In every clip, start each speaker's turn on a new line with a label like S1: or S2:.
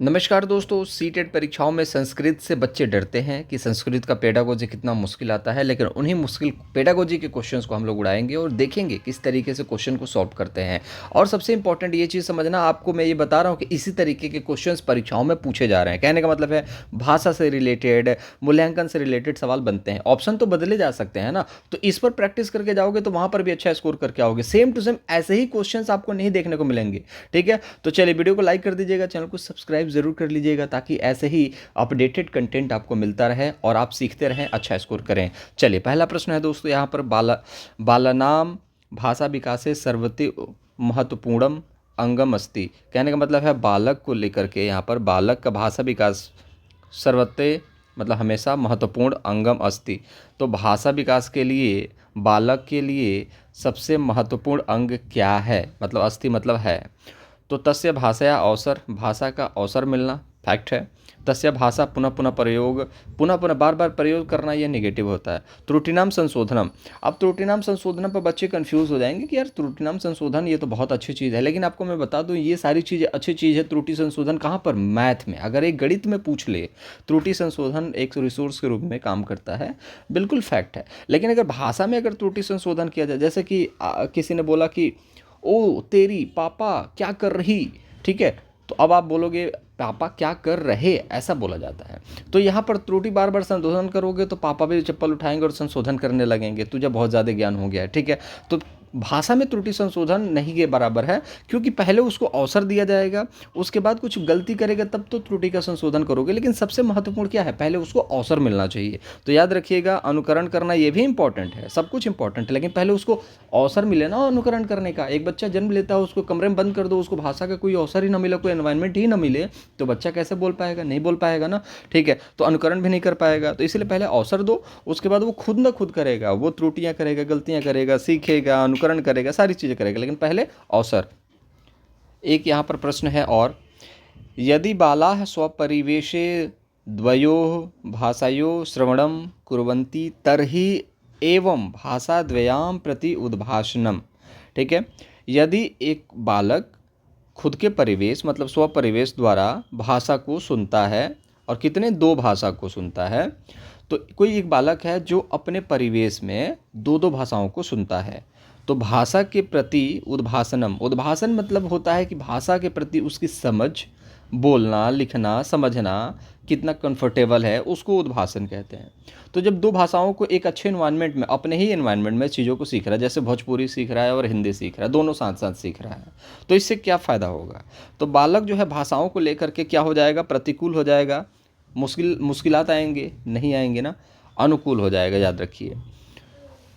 S1: नमस्कार दोस्तों, सीटेट परीक्षाओं में संस्कृत से बच्चे डरते हैं कि संस्कृत का पेडागोजी कितना मुश्किल आता है, लेकिन उन्हीं मुश्किल पेडागोजी के क्वेश्चंस को हम लोग उड़ाएंगे और देखेंगे किस तरीके से क्वेश्चन को सॉल्व करते हैं। और सबसे इंपॉर्टेंट ये चीज़ समझना, आपको मैं ये बता रहा हूँ कि इसी तरीके के क्वेश्चंस परीक्षाओं में पूछे जा रहे हैं। कहने का मतलब है भाषा से रिलेटेड, मूल्यांकन से रिलेटेड सवाल बनते हैं। ऑप्शन तो बदले जा सकते हैं ना, तो इस पर प्रैक्टिस करके जाओगे तो वहाँ पर भी अच्छा स्कोर करके आओगे। सेम टू सेम ऐसे ही क्वेश्चन आपको नहीं देखने को मिलेंगे। ठीक है, तो चलिए वीडियो को लाइक कर दीजिएगा, चैनल को सब्सक्राइब जरूर कर लीजिएगा ताकि ऐसे ही अपडेटेड कंटेंट आपको मिलता रहे और आप सीखते रहें, अच्छा स्कोर करें। चलिए पहला प्रश्न है दोस्तों यहाँ पर, बालानाम भाषा विकासे सर्वति महत्वपूर्णम अंगम अस्ति। कहने का मतलब है बालक को लेकर के यहाँ पर बालक का भाषा विकास सर्वते मतलब हमेशा महत्वपूर्ण अंगम अस्ति। तो भाषा विकास के लिए बालक के लिए सबसे महत्वपूर्ण अंग क्या है, मतलब अस्ति मतलब है। तो तस्य भाषाया अवसर, भाषा का अवसर मिलना फैक्ट है। तस्य भाषा पुनः पुनः प्रयोग, पुनः पुनः बार बार प्रयोग करना, यह नेगेटिव होता है। त्रुटिनाम संशोधनम, अब त्रुटिनाम संशोधनम पर बच्चे कंफ्यूज हो जाएंगे कि यार त्रुटिनाम संशोधन ये तो बहुत अच्छी चीज़ है, लेकिन आपको मैं बता दूं ये सारी चीज़ें अच्छी चीज़ है। त्रुटि संशोधन कहाँ पर? मैथ में। अगर एक गणित में पूछ ले, त्रुटि संशोधन एक रिसोर्स के रूप में काम करता है, बिल्कुल फैक्ट है। लेकिन अगर भाषा में अगर त्रुटि संशोधन किया जाए, जैसे कि किसी ने बोला कि ओ तेरी पापा क्या कर रही, ठीक है, तो अब आप बोलोगे पापा क्या कर रहे, ऐसा बोला जाता है। तो यहाँ पर त्रुटि बार बार संशोधन करोगे तो पापा भी चप्पल उठाएंगे और संशोधन करने लगेंगे, तुझे बहुत ज़्यादा ज्ञान हो गया है। ठीक है, तो भाषा में त्रुटि संशोधन नहीं के बराबर है, क्योंकि पहले उसको अवसर दिया जाएगा, उसके बाद कुछ गलती करेगा तब तो त्रुटि का संशोधन करोगे। लेकिन सबसे महत्वपूर्ण क्या है? पहले उसको अवसर मिलना चाहिए। तो याद रखिएगा, अनुकरण करना ये भी इंपॉर्टेंट है, सब कुछ इंपॉर्टेंट है, लेकिन पहले उसको अवसर मिले ना अनुकरण करने का। एक बच्चा जन्म लेता है, उसको कमरे में बंद कर दो, उसको भाषा का कोई अवसर ही ना मिले, कोई एनवायरनमेंट ही ना मिले, तो बच्चा कैसे बोल पाएगा? नहीं बोल पाएगा ना। ठीक है, तो अनुकरण भी नहीं कर पाएगा। तो इसलिए पहले अवसर दो, उसके बाद वो खुद ना खुद करेगा, वो त्रुटियां करेगा, गलतियां करेगा, सीखेगा, अनुकरण करेगा, सारी चीज़ें करेगा, लेकिन पहले अवसर। एक यहाँ पर प्रश्न है और, यदि बालाः स्वपरिवेशे द्वयोः भाषायोः श्रवणं कुर्वन्ति तर्हि एवं भाषाद्वयां प्रति उद्भाषणम। ठीक है, यदि एक बालक खुद के परिवेश मतलब स्वपरिवेश द्वारा भाषा को सुनता है, और कितने? दो भाषा को सुनता है। तो कोई एक बालक है जो अपने परिवेश में दो दो भाषाओं को सुनता है, तो भाषा के प्रति उद्भाषणम, उद्भाषण मतलब होता है कि भाषा के प्रति उसकी समझ, बोलना, लिखना, समझना कितना कंफर्टेबल है, उसको उद्भाषण कहते हैं। तो जब दो भाषाओं को एक अच्छे इन्वायरमेंट में, अपने ही इन्वायरमेंट में चीज़ों को सीख रहा है, जैसे भोजपुरी सीख रहा है और हिंदी सीख रहा है, दोनों साथ साथ सीख रहा है, तो इससे क्या फ़ायदा होगा? तो बालक जो है भाषाओं को लेकर के क्या हो जाएगा? प्रतिकूल हो जाएगा। मुश्किलात आएंगे? नहीं आएंगे ना, अनुकूल हो जाएगा। याद रखिए,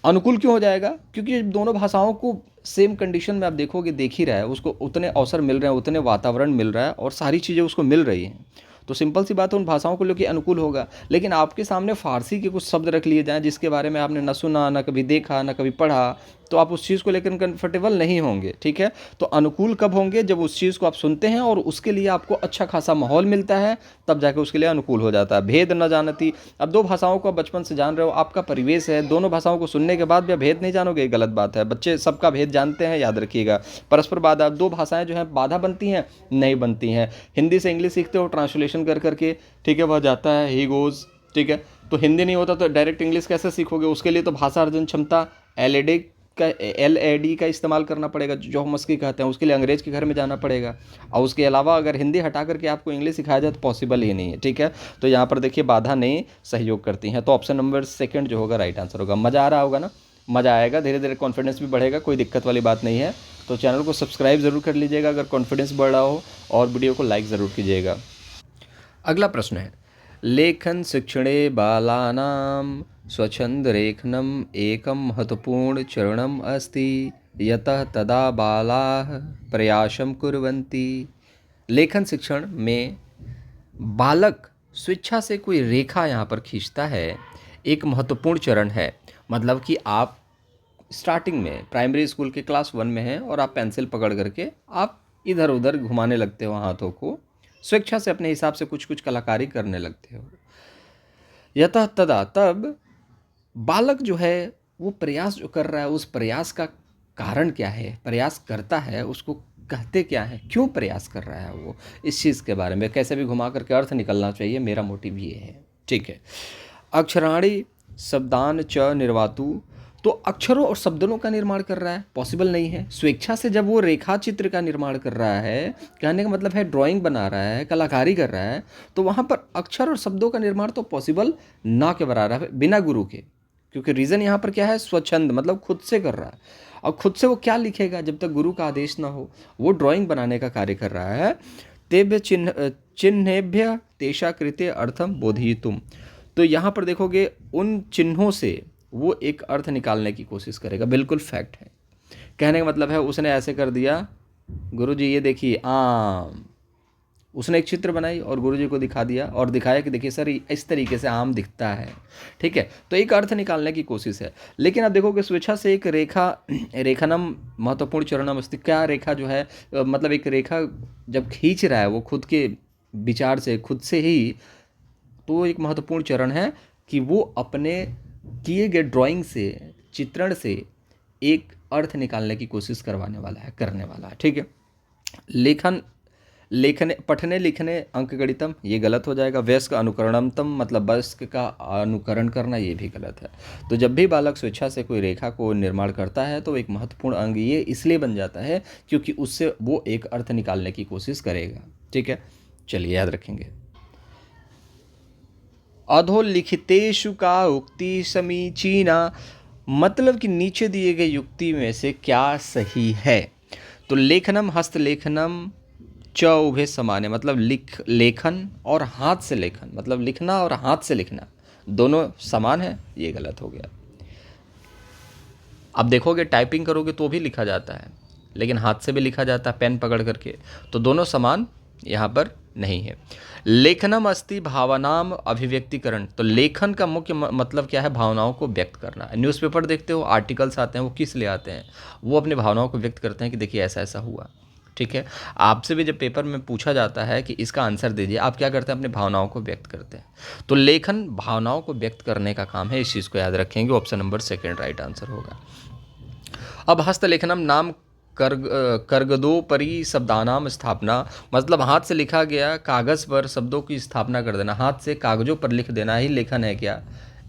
S1: अनुकूल क्यों हो जाएगा? क्योंकि दोनों भाषाओं को सेम कंडीशन में आप देखोगे, देख ही रहा है, उसको उतने अवसर मिल रहे हैं, उतने वातावरण मिल रहा है और सारी चीज़ें उसको मिल रही हैं, तो सिंपल सी बात है उन भाषाओं को लेकर अनुकूल होगा। लेकिन आपके सामने फारसी के कुछ शब्द रख लिए जाएं जिसके बारे में आपने ना सुना, ना कभी देखा, ना कभी पढ़ा, तो आप उस चीज़ को लेकर कंफर्टेबल नहीं होंगे। ठीक है, तो अनुकूल कब होंगे? जब उस चीज़ को आप सुनते हैं और उसके लिए आपको अच्छा खासा माहौल मिलता है, तब जाके उसके लिए अनुकूल हो जाता है। भेद न जानती, अब दो भाषाओं को आप बचपन से जान रहे हो, आपका परिवेश है, दोनों भाषाओं को सुनने के बाद भी आप भेद नहीं जानोगे, गलत बात है। बच्चे सबका भेद जानते हैं, याद रखिएगा। परस्पर बाधा, दो भाषाएं जो हैं बाधा बनती हैं? नहीं बनती हैं। हिंदी से इंग्लिश सीखते हो ट्रांसलेशन कर करके, ठीक है, वह जाता है, ही गोज़। ठीक है, तो हिंदी नहीं होता तो डायरेक्ट इंग्लिश कैसे सीखोगे? उसके लिए तो भाषा अर्जन क्षमता LAD का इस्तेमाल करना पड़ेगा, जो हम उसकी कहते हैं, उसके लिए अंग्रेज़ के घर में जाना पड़ेगा। और उसके अलावा अगर हिंदी हटा करके आपको इंग्लिश सिखाया जाए तो पॉसिबल ही नहीं है। ठीक है, तो यहाँ पर देखिए बाधा नहीं, सहयोग करती हैं। तो ऑप्शन नंबर सेकंड जो होगा राइट आंसर होगा। मज़ा आ रहा होगा ना? मज़ा आएगा, धीरे धीरे कॉन्फिडेंस भी बढ़ेगा, कोई दिक्कत वाली बात नहीं है। तो चैनल को सब्सक्राइब ज़रूर कर लीजिएगा अगर कॉन्फिडेंस बढ़ रहा हो, और वीडियो को लाइक ज़रूर कीजिएगा। अगला प्रश्न है, लेखन शिक्षणे बालानां स्वच्छंदलेखनम एकम महत्वपूर्ण चरणम अस्ति, यतः तदा बालाः प्रयासं कुर्वन्ति। लेखन शिक्षण में बालक स्वेच्छा से कोई रेखा यहाँ पर खींचता है, एक महत्वपूर्ण चरण है। मतलब कि आप स्टार्टिंग में प्राइमरी स्कूल के क्लास 1 में हैं और आप पेंसिल पकड़ करके आप इधर उधर घुमाने लगते हो हाथों को, स्वेच्छा से अपने हिसाब से कुछ कुछ कलाकारी करने लगते हो। यतः तदा, तब बालक जो है वो प्रयास जो कर रहा है, उस प्रयास का कारण क्या है? प्रयास करता है, उसको कहते क्या है, क्यों प्रयास कर रहा है वो, इस चीज़ के बारे में कैसे भी घुमा करके अर्थ निकलना चाहिए, मेरा मोटिव ये है। ठीक है। अक्षराणि शब्दान च निर्वातु, तो अक्षरों और शब्दों का निर्माण कर रहा है, पॉसिबल नहीं है। स्वेच्छा से जब वो रेखा चित्र का निर्माण कर रहा है, कहने का मतलब है ड्राइंग बना रहा है, कलाकारी कर रहा है, तो वहाँ पर अक्षर और शब्दों का निर्माण तो पॉसिबल ना के बराबर है बिना गुरु के। क्योंकि रीज़न यहाँ पर क्या है, स्वच्छंद, मतलब खुद से कर रहा है। और खुद से वो क्या लिखेगा जब तक गुरु का आदेश ना हो, वो ड्राइंग बनाने का कार्य कर रहा है। तेभ्य चिन्हेभ्य तेषा कृते अर्थम बोधयितुम, तो यहाँ पर देखोगे उन चिन्हों से वो एक अर्थ निकालने की कोशिश करेगा, बिल्कुल फैक्ट है। कहने का मतलब है उसने ऐसे कर दिया, गुरुजी ये देखिए आम, उसने एक चित्र बनाई और गुरुजी को दिखा दिया और दिखाया कि देखिए सर इस तरीके से आम दिखता है। ठीक है, तो एक अर्थ निकालने की कोशिश है। लेकिन आप देखोगे स्वेच्छा से एक रेखा, रेखनम महत्वपूर्ण चरणम अस्ति, क्या रेखा जो है मतलब एक रेखा जब खींच रहा है वो खुद के विचार से, खुद से ही, तो एक महत्वपूर्ण चरण है कि वो अपने किए गए ड्राइंग से, चित्रण से एक अर्थ निकालने की कोशिश करवाने वाला है, करने वाला है। ठीक है। लेखन लेखने पठने लिखने अंकगणितम, ये गलत हो जाएगा। वयस्क अनुकरणमतम, मतलब वयस्क का अनुकरण करना, ये भी गलत है। तो जब भी बालक स्वेच्छा से कोई रेखा को निर्माण करता है तो एक महत्वपूर्ण अंग ये इसलिए बन जाता है क्योंकि उससे वो एक अर्थ निकालने की कोशिश करेगा। ठीक है, चलिए याद रखेंगे। अधोलिखितेषु का उक्ति समीचीना, मतलब कि नीचे दिए गए युक्ति में से क्या सही है। तो लेखनम हस्तलेखनम च उभे समान है, मतलब लेखन और हाथ से लेखन, मतलब लिखना और हाथ से लिखना दोनों समान है, ये गलत हो गया। अब देखोगे टाइपिंग करोगे तो भी लिखा जाता है, लेकिन हाथ से भी लिखा जाता है पेन पकड़ करके, तो दोनों समान यहाँ पर नहीं है। लेखनम अस्ति भावनाम अभिव्यक्तिकरण, तो लेखन का मुख्य मतलब क्या है, भावनाओं को व्यक्त करना। न्यूज़पेपर देखते हो, आर्टिकल्स आते हैं, वो किस लिए आते हैं, वो अपनी भावनाओं को व्यक्त करते हैं कि देखिए ऐसा ऐसा हुआ। ठीक है, आपसे भी जब पेपर में पूछा जाता है कि इसका आंसर दीजिए, आप क्या करते हैं, अपने भावनाओं को व्यक्त करते हैं। तो लेखन भावनाओं को व्यक्त करने का काम है, इस चीज़ को याद रखेंगे। ऑप्शन नंबर 2 राइट आंसर होगा। अब हस्तलेखनम नाम कर्गदोपरि शब्दानाम स्थापना, मतलब हाथ से लिखा गया कागज़ पर शब्दों की स्थापना कर देना। हाथ से कागज़ों पर लिख देना ही लेखन है क्या,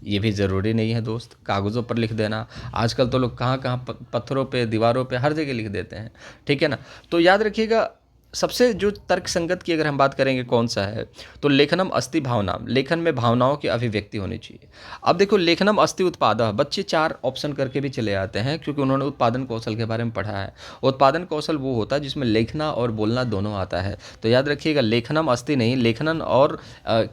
S1: ये भी ज़रूरी नहीं है दोस्त, कागज़ों पर लिख देना। आजकल तो लोग कहाँ कहाँ पत्थरों पे, दीवारों पे, हर जगह लिख देते हैं। ठीक है ना, तो याद रखिएगा सबसे जो तर्क संगत की अगर हम बात करेंगे कौन सा है, तो लेखनम अस्ति भावनाम, लेखन में भावनाओं की अभिव्यक्ति होनी चाहिए। अब देखो लेखनम अस्ति उत्पादः, बच्चे 4 ऑप्शन करके भी चले आते हैं क्योंकि उन्होंने उत्पादन कौशल के बारे में पढ़ा है। उत्पादन कौशल वो होता है जिसमें लिखना और बोलना दोनों आता है। तो याद रखिएगा लेखनम अस्ति नहीं, लेखनन और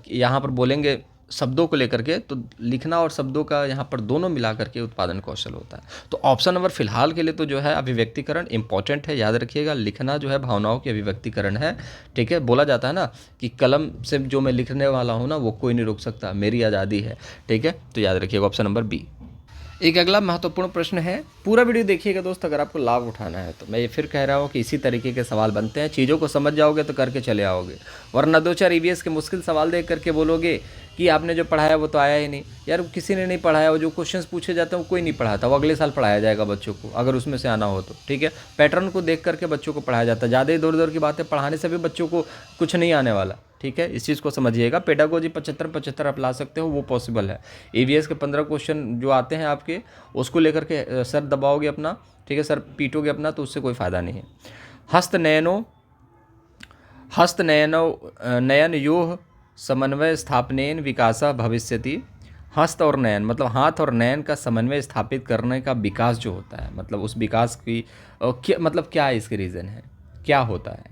S1: यहाँ पर बोलेंगे शब्दों को लेकर के, तो लिखना और शब्दों का यहाँ पर दोनों मिला करके उत्पादन कौशल होता है। तो ऑप्शन नंबर फिलहाल के लिए तो जो है अभिव्यक्तिकरण इंपॉर्टेंट है, याद रखिएगा। लिखना जो है भावनाओं की अभिव्यक्तिकरण है। ठीक है, बोला जाता है ना कि कलम से जो मैं लिखने वाला हूँ ना, वो कोई नहीं रोक सकता, मेरी आज़ादी है। ठीक है, तो याद रखिएगा ऑप्शन नंबर बी। एक अगला महत्वपूर्ण प्रश्न है, पूरा वीडियो देखिएगा दोस्त अगर आपको लाभ उठाना है तो। मैं ये फिर कह रहा हूँ कि इसी तरीके के सवाल बनते हैं, चीज़ों को समझ जाओगे तो करके चले आओगे, वरना 2-4 ईवीएस के मुश्किल सवाल देख करके बोलोगे कि आपने जो पढ़ाया वो तो आया ही नहीं। यार किसी ने नहीं पढ़ाया, वो जो क्वेश्चंस पूछे जाते हैं वो कोई नहीं पढ़ाता, वो अगले साल पढ़ाया जाएगा बच्चों को, अगर उसमें से आना हो तो। ठीक है, पैटर्न को देख करके बच्चों को पढ़ाया जाता है, ज़्यादा इधर उधर की बातें पढ़ाने से भी बच्चों को कुछ नहीं आने वाला। ठीक है, इस चीज़ को समझिएगा। पेडागोजी 75-75 आप ला सकते हो, वो पॉसिबल है। ईवीएस के 15 क्वेश्चन जो आते हैं आपके, उसको लेकर के सर दबाओगे अपना, ठीक है, सर पीटोगे अपना, तो उससे कोई फ़ायदा नहीं है। हस्तनयनो नयनयोः समन्वय स्थापनेन विकासः भविष्यति। हस्त और नयन, मतलब हाथ और नयन का समन्वय स्थापित करने का विकास जो होता है, मतलब उस विकास की क्या मतलब, क्या इसके रीज़न है, क्या होता है।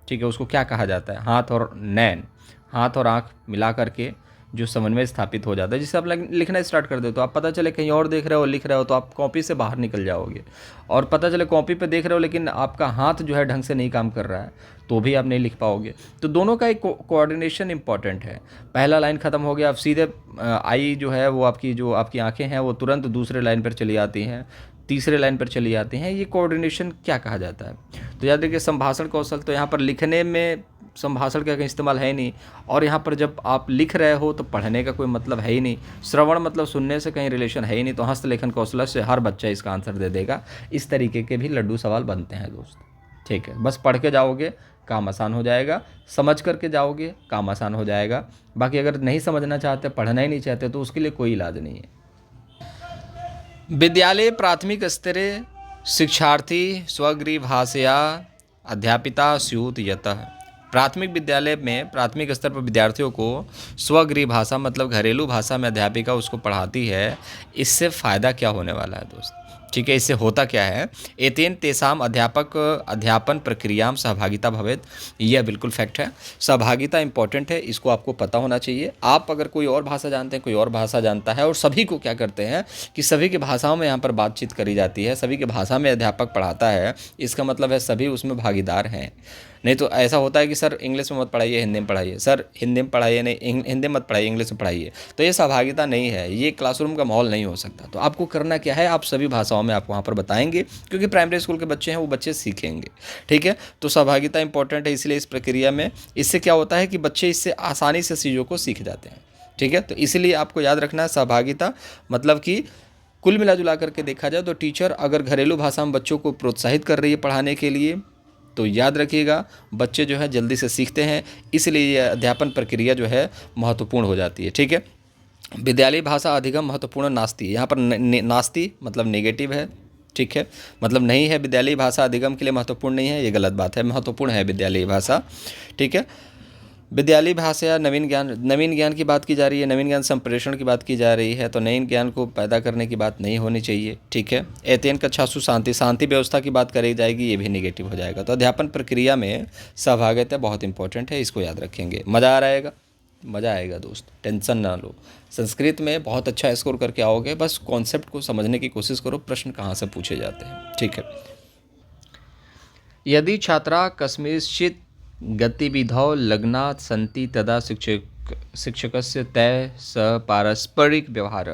S1: ठीक है, उसको क्या कहा जाता है, हाथ और नैन, हाथ और आँख मिला करके जो समन्वय स्थापित हो जाता है। जिससे आप लिखना स्टार्ट कर दो तो आप पता चले कहीं और देख रहे हो, लिख रहे हो, तो आप कॉपी से बाहर निकल जाओगे। और पता चले कॉपी पे देख रहे हो लेकिन आपका हाथ जो है ढंग से नहीं काम कर रहा है, तो भी आप नहीं लिख पाओगे। तो दोनों का एक कोऑर्डिनेशन इंपॉर्टेंट है। पहला लाइन खत्म हो गया, अब सीधे आई जो है वो आपकी जो आपकी आँखें हैं वो तुरंत दूसरे लाइन पर चली आती हैं, तीसरे लाइन पर चली जाती हैं। ये कोऑर्डिनेशन क्या कहा जाता है। तो याद रखिए संभाषण कौशल, तो यहाँ पर लिखने में संभाषण का इस्तेमाल है ही नहीं, और यहाँ पर जब आप लिख रहे हो तो पढ़ने का कोई मतलब है ही नहीं, श्रवण मतलब सुनने से कहीं रिलेशन है ही नहीं। तो हस्तलेखन कौशल से हर बच्चा इसका आंसर दे देगा। इस तरीके के भी लड्डू सवाल बनते हैं दोस्त। ठीक है, बस पढ़ के जाओगे काम आसान हो जाएगा, समझ करके जाओगे काम आसान हो जाएगा। बाकी अगर नहीं समझना चाहते, पढ़ना ही नहीं चाहते, तो उसके लिए कोई इलाज नहीं है। विद्यालय प्राथमिक स्तरे शिक्षार्थी स्वगृह भाषया अध्यापिता स्युत यतः। प्राथमिक विद्यालय में प्राथमिक स्तर पर विद्यार्थियों को स्वगृह भाषा मतलब घरेलू भाषा में अध्यापिका उसको पढ़ाती है। इससे फ़ायदा क्या होने वाला है दोस्त? ठीक है, इससे होता क्या है? एतेन तेषाम अध्यापक अध्यापन प्रक्रियाम सहभागिता भवेत। यह बिल्कुल फैक्ट है, सहभागिता इंपॉर्टेंट है, इसको आपको पता होना चाहिए। आप अगर कोई और भाषा जानते हैं, कोई और भाषा जानता है, और सभी को क्या करते हैं कि सभी की भाषाओं में यहाँ पर बातचीत करी जाती है, सभी की भाषा में अध्यापक पढ़ाता है, इसका मतलब है सभी उसमें भागीदार हैं। नहीं तो ऐसा होता है कि सर इंग्लिश में मत पढ़ाइए, हिंदी में पढ़ाइए, सर हिंदी में पढ़ाइए नहीं, हिंदी में मत पढ़ाइए, इंग्लिश में पढ़ाइए, तो ये सहभागिता नहीं है, ये क्लासरूम का माहौल नहीं हो सकता। तो आपको करना क्या है, आप सभी भाषाओं में आप वहाँ पर बताएंगे, क्योंकि प्राइमरी स्कूल के बच्चे हैं, वो बच्चे सीखेंगे। ठीक है, तो सहभागिता इंपॉर्टेंट है इसलिए इस प्रक्रिया में। इससे क्या होता है कि बच्चे इससे आसानी से चीज़ों को सीख जाते हैं। ठीक है, तो इसलिए आपको याद रखना है सहभागिता मतलब कि कुल मिला जुला करके देखा जाए तो टीचर अगर घरेलू भाषा में बच्चों को प्रोत्साहित कर रही है पढ़ाने के लिए, तो याद रखिएगा बच्चे जो है जल्दी से सीखते हैं, इसलिए यह अध्यापन प्रक्रिया जो है महत्वपूर्ण हो जाती है। ठीक है, विद्यालय भाषा अधिगम महत्वपूर्ण नास्ती, यहाँ पर नास्ती मतलब नेगेटिव है। ठीक है, मतलब नहीं है, विद्यालय भाषा अधिगम के लिए महत्वपूर्ण नहीं है, ये गलत बात है, महत्वपूर्ण है विद्यालय भाषा। ठीक है, विद्यालय भाषा या नवीन ज्ञान की बात की जा रही है, नवीन ज्ञान संप्रेषण की बात की जा रही है, तो नवीन ज्ञान को पैदा करने की बात नहीं होनी चाहिए। ठीक है, एतेन कक्षासु शांति व्यवस्था की बात करी जाएगी, ये भी निगेटिव हो जाएगा। तो अध्यापन प्रक्रिया में सहभागिता बहुत इंपॉर्टेंट है, इसको याद रखेंगे। मज़ा मज़ा आएगा दोस्त, टेंशन ना लो। संस्कृत में बहुत अच्छा स्कोर करके आओगे, बस कॉन्सेप्ट को समझने की कोशिश करो, प्रश्न कहाँ से पूछे जाते हैं। ठीक है, यदि छात्रा कस्मिंश्चित् गतिविधौ लग्ना सन्ति तदा शिक्षकस्य तय स पारस्परिक व्यवहार।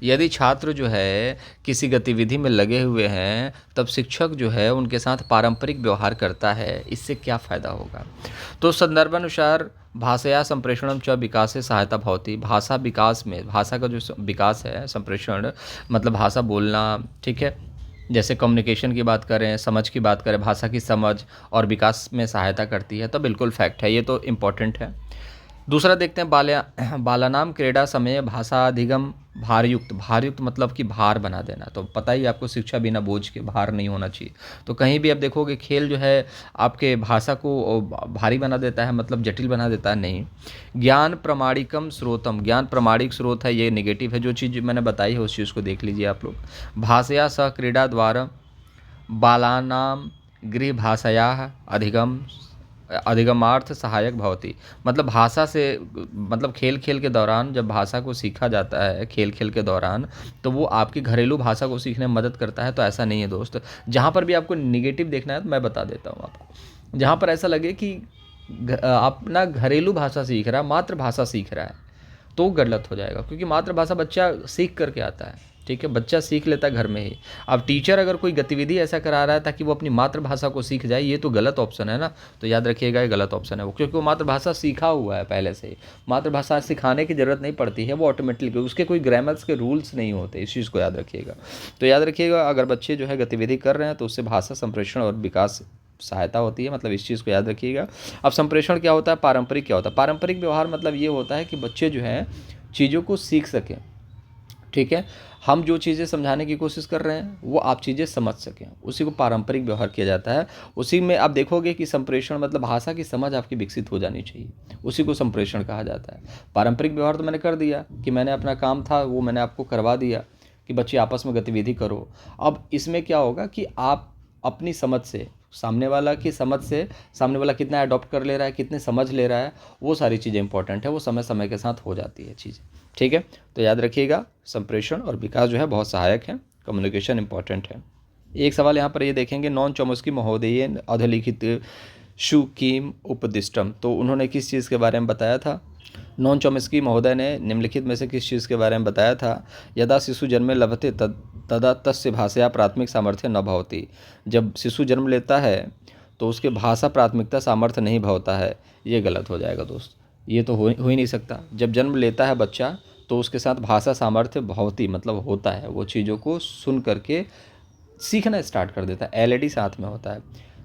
S1: यदि छात्र जो है किसी गतिविधि में लगे हुए हैं, तब शिक्षक जो है उनके साथ पारंपरिक व्यवहार करता है। इससे क्या फ़ायदा होगा? तो संदर्भानुसार भाषया संप्रेषणम च विकास से सहायता भवती। भाषा विकास में, भाषा का जो विकास है, संप्रेषण मतलब भाषा बोलना। ठीक है, जैसे कम्युनिकेशन की बात करें, समझ की बात करें, भाषा की समझ और विकास में सहायता करती है, तो बिल्कुल फैक्ट है, ये तो इम्पॉर्टेंट है। दूसरा देखते हैं, बालानाम क्रीड़ा समय भाषाधिगम भारयुक्त मतलब कि भार बना देना। तो पता ही आपको, शिक्षा बिना बोझ के, भार नहीं होना चाहिए। तो कहीं भी आप देखोगे खेल जो है आपके भाषा को भारी बना देता है, मतलब जटिल बना देता है, नहीं। ज्ञान प्रमाणिकम स्रोतम, ज्ञान प्रमाणिक स्रोत है, ये नेगेटिव है। जो चीज़ मैंने बताई है उस चीज़ को देख लीजिए आप लोग। भाषया सह क्रीड़ा द्वारा बालानाम गृह भाषया अधिगमार्थ सहायक भवती। मतलब भाषा से, मतलब खेल के दौरान जब भाषा को सीखा जाता है, खेल के दौरान, तो वो आपकी घरेलू भाषा को सीखने में मदद करता है। तो ऐसा नहीं है दोस्त, जहाँ पर भी आपको निगेटिव देखना है तो मैं बता देता हूँ आपको। जहाँ पर ऐसा लगे कि अपना घरेलू भाषा सीख रहा है, मातृभाषा सीख रहा है, तो गलत हो जाएगा, क्योंकि मातृभाषा बच्चा सीख करके आता है। ठीक है, बच्चा सीख लेता है घर में ही। अब टीचर अगर कोई गतिविधि ऐसा करा रहा है ताकि वो अपनी मातृभाषा को सीख जाए, ये तो गलत ऑप्शन है ना। तो याद रखिएगा, ये गलत ऑप्शन है वो, क्योंकि वो मातृभाषा सीखा हुआ है पहले से ही। मातृभाषा सिखाने की ज़रूरत नहीं पड़ती है, वो ऑटोमेटिकली, उसके कोई ग्रामर्स के रूल्स नहीं होते, इस चीज़ को याद रखिएगा। तो याद रखिएगा, अगर बच्चे जो है गतिविधि कर रहे हैं तो उससे भाषा संप्रेषण और विकास सहायता होती है, मतलब इस चीज़ को याद रखिएगा। अब संप्रेषण क्या होता है, पारंपरिक क्या होता है? पारंपरिक व्यवहार मतलब ये होता है कि बच्चे जो हैं चीज़ों को सीख सकें। ठीक है, हम जो चीज़ें समझाने की कोशिश कर रहे हैं वो आप चीज़ें समझ सकें, उसी को पारंपरिक व्यवहार किया जाता है। उसी में आप देखोगे कि संप्रेषण मतलब भाषा की समझ आपकी विकसित हो जानी चाहिए, उसी को संप्रेषण कहा जाता है। पारंपरिक व्यवहार तो मैंने कर दिया कि मैंने अपना काम था वो मैंने आपको करवा दिया कि बच्चे आपस में गतिविधि करो। अब इसमें क्या होगा कि आप अपनी समझ से, सामने वाला की समझ से, सामने वाला कितना अडॉप्ट कर ले रहा है, कितने समझ ले रहा है, वो सारी चीज़ें इंपॉर्टेंट है, वो समय समय के साथ हो जाती है चीज़ें। ठीक है, तो याद रखिएगा, संप्रेषण और विकास जो है बहुत सहायक है, कम्युनिकेशन इंपॉर्टेंट है। एक सवाल यहाँ पर ये देखेंगे, नॉन चॉम्स्की महोदय अधलिखित शुकीम उपदिष्टम, तो उन्होंने किस चीज़ के बारे में बताया था? नॉन चॉम्स्की महोदय ने निम्नलिखित में से किस चीज़ के बारे में बताया था? यदा शिशु जन्मे लभते तदा तस्य भाषया प्राथमिक सामर्थ्य न भवति। जब शिशु जन्म लेता है तो उसके भाषा प्राथमिकता सामर्थ्य नहीं भवता है, ये गलत हो जाएगा दोस्त, ये तो हो ही नहीं सकता। जब जन्म लेता है बच्चा तो उसके साथ भाषा सामर्थ्य भवती मतलब होता है, वो चीज़ों को सुन करके सीखना स्टार्ट कर देता है, एलईडी साथ में होता है।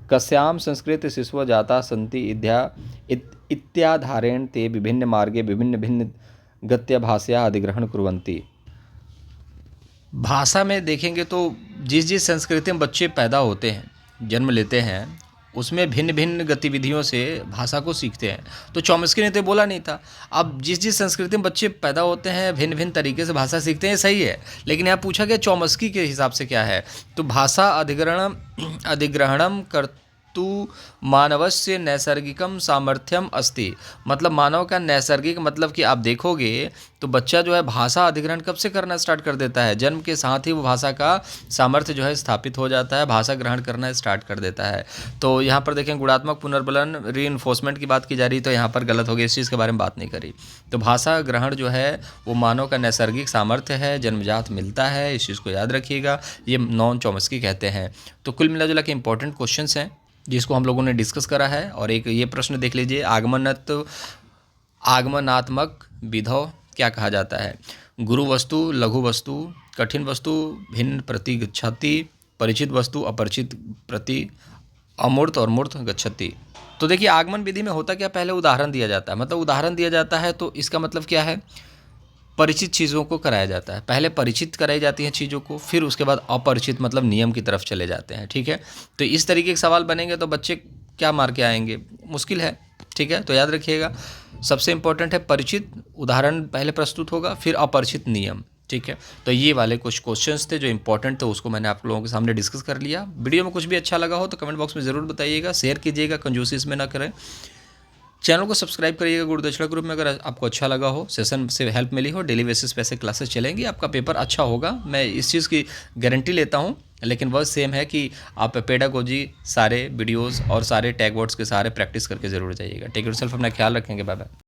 S1: कस्याम संस्कृत शिशवो जाता सन्ति इत्याधारेण ते विभिन्न मार्गे विभिन्न भिन्न गत्या भाषया अधिग्रहण कुर्वन्ति। भाषा में देखेंगे तो जिस जिस संस्कृति में बच्चे पैदा होते हैं, जन्म लेते हैं, उसमें भिन्न भिन्न गतिविधियों से भाषा को सीखते हैं। तो चॉम्स्की ने तो बोला नहीं था। अब जिस जिस संस्कृति में बच्चे पैदा होते हैं भिन्न भिन्न तरीके से भाषा सीखते हैं, सही है, लेकिन यहाँ पूछा गया चॉम्स्की के हिसाब से क्या है। तो भाषा अधिग्रहणम कर्तु मानवस्य नैसर्गिकम सामर्थ्यम अस्ति, मतलब मानव का नैसर्गिक, मतलब कि आप देखोगे तो बच्चा जो है भाषा अधिग्रहण कब से करना स्टार्ट कर देता है, जन्म के साथ ही वो भाषा का सामर्थ्य जो है स्थापित हो जाता है, भाषा ग्रहण करना स्टार्ट कर देता है। तो यहाँ पर देखें गुणात्मक पुनर्बलन रीइंफोर्समेंट की बात की जा रही, तो यहाँ पर गलत हो गई, इस चीज़ के बारे में बात नहीं करी। तो भाषा ग्रहण जो है वो मानव का नैसर्गिक सामर्थ्य है, जन्मजात मिलता है, इस चीज़ को याद रखिएगा, ये नॉन चॉम्स्की कहते हैं। तो कुल मिला जुला के इंपॉर्टेंट क्वेश्चंस हैं जिसको हम लोगों ने डिस्कस करा है। और एक ये प्रश्न देख लीजिए, आगमनात्मक विधौ क्या कहा जाता है। गुरु वस्तु, लघु वस्तु, कठिन वस्तु भिन्न प्रति गच्छति, परिचित वस्तु अपरिचित प्रति, अमूर्त और मूर्त गच्छति। तो देखिए आगमन विधि में होता क्या, पहले उदाहरण दिया जाता है, मतलब उदाहरण दिया जाता है तो इसका मतलब क्या है, परिचित चीज़ों को कराया जाता है। पहले परिचित कराई जाती हैं चीज़ों को, फिर उसके बाद अपरिचित मतलब नियम की तरफ चले जाते हैं। ठीक है, तो इस तरीके के सवाल बनेंगे तो बच्चे क्या मार के आएंगे, मुश्किल है। ठीक है, तो याद रखिएगा सबसे इंपॉर्टेंट है परिचित, उदाहरण पहले प्रस्तुत होगा, फिर अपरिचित नियम। ठीक है, तो ये वाले कुछ क्वेश्चंस थे जो इंपॉर्टेंट थे, उसको मैंने आप लोगों के सामने डिस्कस कर लिया। वीडियो में कुछ भी अच्छा लगा हो तो कमेंट बॉक्स में ज़रूर बताइएगा, शेयर कीजिएगा, कंजूसी इसमें ना करें। चैनल को सब्सक्राइब करिएगा गुरुदक्षिणा ग्रुप में। अगर आपको अच्छा लगा हो, सेशन से हेल्प मिली हो, डेली बेसिस पे ऐसे क्लासेस चलेंगी, आपका पेपर अच्छा होगा, मैं इस चीज़ की गारंटी लेता हूँ। लेकिन वह सेम है कि आप पेडागोजी सारे वीडियोस और सारे टैग वर्ड्स के सारे प्रैक्टिस करके ज़रूर जाइएगा। टेक योरसेल्फ, अपना ख्याल रखेंगे, बाय बाय।